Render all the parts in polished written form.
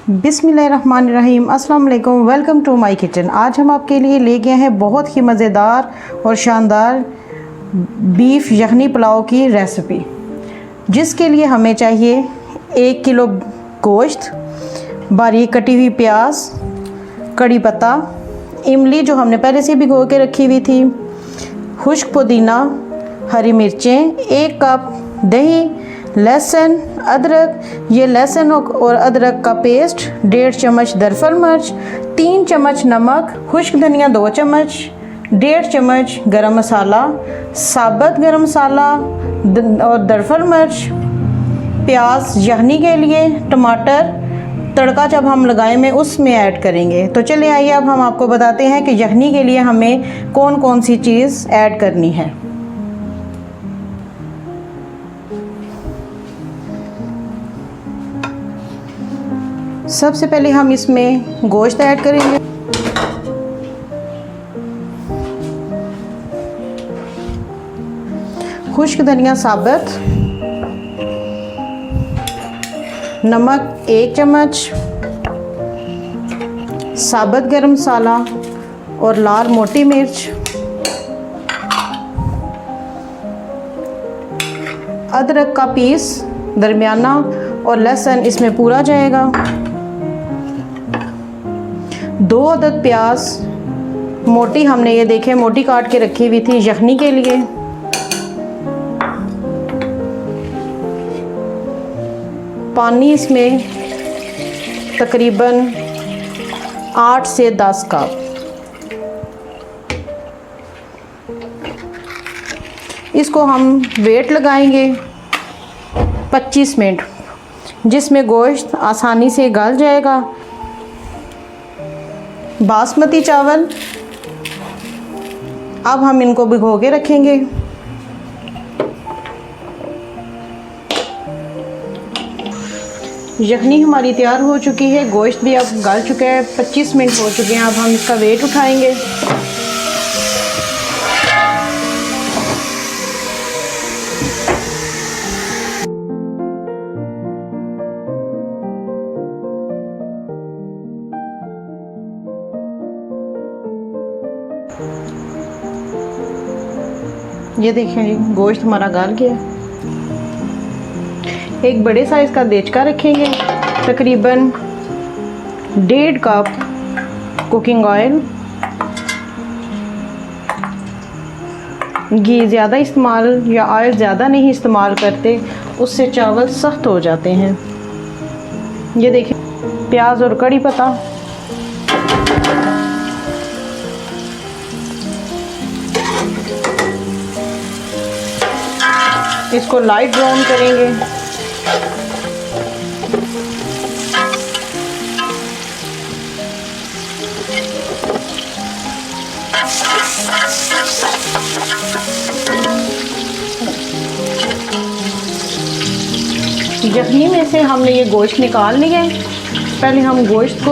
बिस्मिल्लाहिर्रहमानिर्रहीम, अस्सलाम वालेकुम, वेलकम टू माय किचन। आज हम आपके लिए ले गए हैं बहुत ही मज़ेदार और शानदार बीफ यखनी पुलाव की रेसिपी, जिसके लिए हमें चाहिए 1 किलो गोश्त, बारीक कटी हुई प्याज, कड़ी पत्ता, इमली जो हमने पहले से भिगो के रखी हुई थी, खुश्क पुदीना, हरी मिर्चें, 1 कप दही, लहसुन, अदरक। ये लहसुन और अदरक का पेस्ट, 1.5 चम्मच दरफल मिर्च, 3 चम्मच नमक, खुश्क धनिया 2 चम्मच, 1.5 चम्मच गरम मसाला, साबुत गरम मसाला और दरफल मिर्च, प्याज यखनी के लिए, टमाटर तड़का जब हम लगाएं उसमें ऐड करेंगे। तो चलिए आइए अब हम आपको बताते हैं कि यखनी के लिए हमें कौन कौन सी चीज़ ऐड करनी है। सबसे पहले हम इसमें गोश्त ऐड करेंगे। खुश्क धनिया साबुत, नमक 1 चम्मच, साबुत गरम मसाला और लाल मोटी मिर्च, अदरक का पीस दरमियाना और लहसुन इसमें पूरा जाएगा, 2 अदद प्याज मोटी, हमने ये देखे मोटी काट के रखी हुई थी यखनी के लिए, पानी इसमें तकरीबन 8 से 10 कप। इसको हम वेट लगाएंगे 25 मिनट, जिसमें गोश्त आसानी से गल जाएगा। बासमती चावल अब हम इनको भिगो के रखेंगे। यखनी हमारी तैयार हो चुकी है, गोश्त भी अब गल चुका है, 25 मिनट हो चुके हैं। अब हम इसका वेट उठाएंगे। ये देखें गोश्त हमारा गल गया। एक बड़े साइज़ का देचका रखेंगे, तकरीबन 1.5 कप कुकिंग ऑयल, घी ज़्यादा इस्तेमाल या ऑयल ज़्यादा नहीं इस्तेमाल करते, उससे चावल सख्त हो जाते हैं। ये देखिए प्याज और कड़ी पत्ता, इसको लाइट ब्राउन करेंगे। यखनी में से हमने ये गोश्त निकाल लिया है। पहले हम गोश्त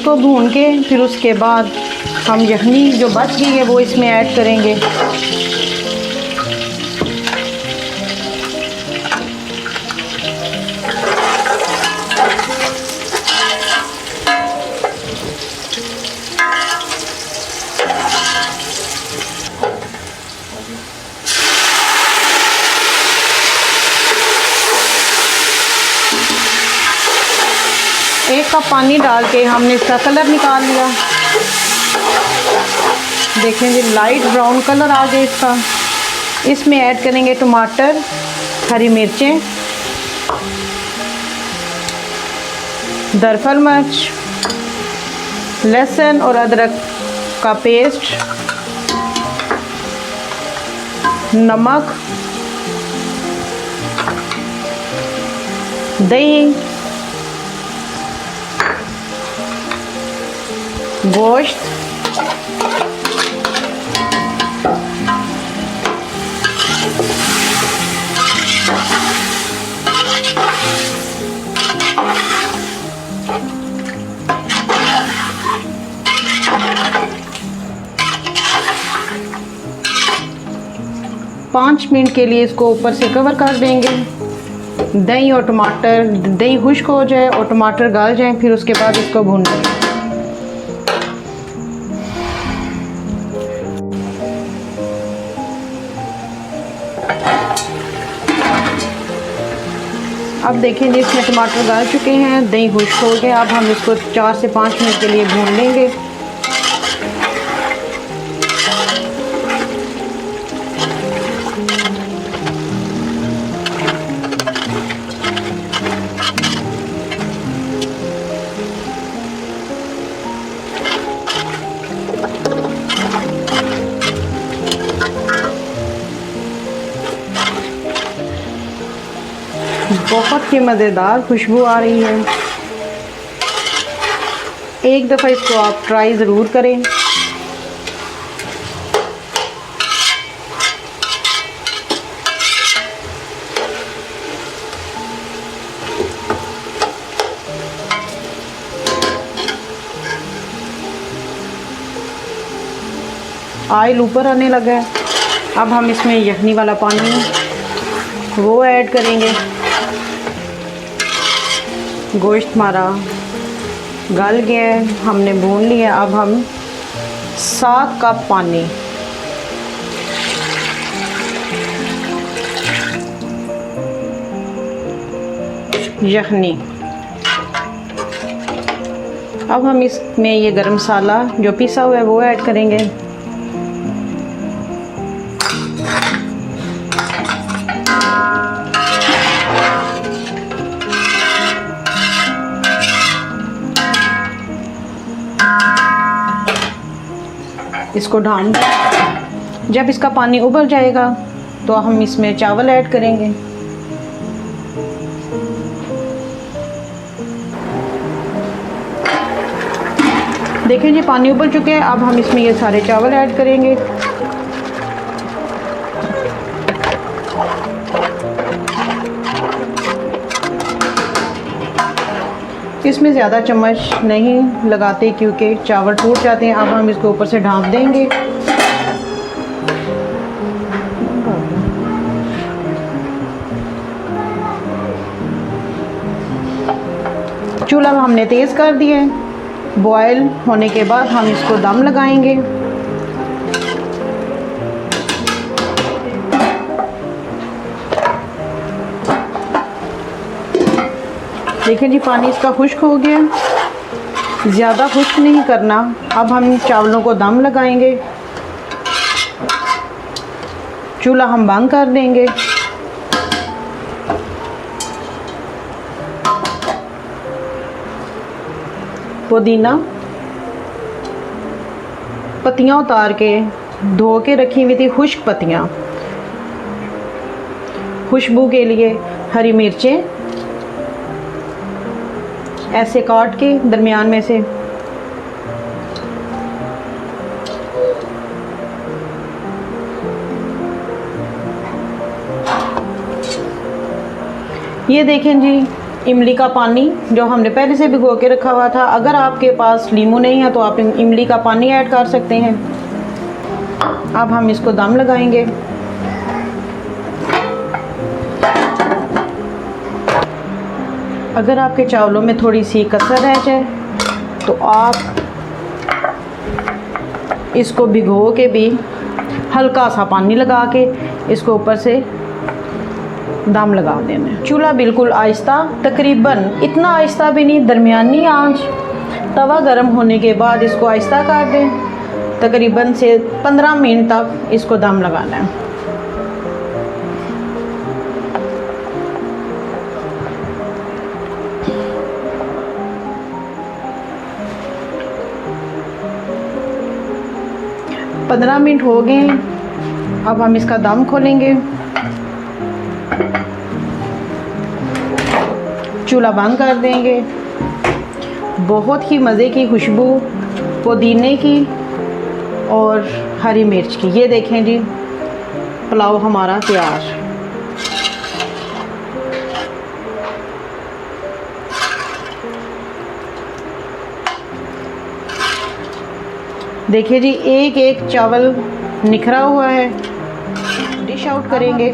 को भून के फिर उसके बाद हम यखनी जो बच गई है वो इसमें ऐड करेंगे। एक कप पानी डाल के हमने इसका कलर निकाल लिया। देखें जी लाइट ब्राउन कलर आ गया इसका। इसमें ऐड करेंगे टमाटर, हरी मिर्चें, दरफल मिर्च, लहसुन और अदरक का पेस्ट, नमक, दही, गोश्त, पाँच मिनट के लिए इसको ऊपर से कवर कर देंगे। दही और टमाटर, दही खुश्क हो जाए और टमाटर गल जाए, फिर उसके बाद इसको भून लें। अब देखिए जी इसमें टमाटर गल चुके हैं, दही खुश्क हो गया। अब हम इसको 4 से 5 मिनट के लिए भून लेंगे। बहुत ही मज़ेदार खुशबू आ रही है। एक दफ़ा इसको आप ट्राई ज़रूर करें। ऑयल ऊपर आने लगा है। अब हम इसमें यखनी वाला पानी वो ऐड करेंगे। गोश्त हमारा गल गया है, हमने भून लिया। अब हम 7 कप पानी यखनी। अब हम इसमें ये गरम मसाला जो पिसा हुआ है वो ऐड करेंगे। इसको ढान दें। जब इसका पानी उबल जाएगा तो हम इसमें चावल ऐड करेंगे। देखें जी पानी उबल चुके हैं। अब हम इसमें ये सारे चावल ऐड करेंगे। इसमें ज़्यादा चम्मच नहीं लगाते क्योंकि चावल टूट जाते हैं। अब हम इसको ऊपर से ढाँप देंगे। चूल्हा हमने तेज़ कर दिया है। बॉयल होने के बाद हम इसको दम लगाएंगे। देखिए जी पानी इसका खुश्क हो गया, ज़्यादा खुश्क नहीं करना। अब हम चावलों को दम लगाएंगे। चूल्हा हम बंद कर देंगे। पुदीना पत्तियाँ उतार के धो के रखी हुई थी, खुश्क पत्तियाँ। खुशबू के लिए हरी मिर्चें ऐसे काट के दरमियान में से, ये देखें जी इमली का पानी जो हमने पहले से भिगो के रखा हुआ था। अगर आपके पास नींबू नहीं है तो आप इमली का पानी ऐड कर सकते हैं। अब हम इसको दम लगाएंगे। अगर आपके चावलों में थोड़ी सी कसर रह जाए तो आप इसको भिगो के भी हल्का सा पानी लगा के इसको ऊपर से दम लगा देना। चूल्हा बिल्कुल आहिस्ता, तकरीबन इतना आहिस्ता भी नहीं, दरमियानी आंच। तवा गर्म होने के बाद इसको आहिस्ता कर दें। तकरीबन से 15 मिनट तक इसको दम लगाना है। पंद्रह मिनट हो गए। अब हम इसका दम खोलेंगे। चूल्हा बंद कर देंगे। बहुत ही मज़े की खुशबू पुदीने की और हरी मिर्च की। ये देखें जी पुलाव हमारा तैयार। देखिए जी एक एक चावल निखरा हुआ है। डिश आउट करेंगे।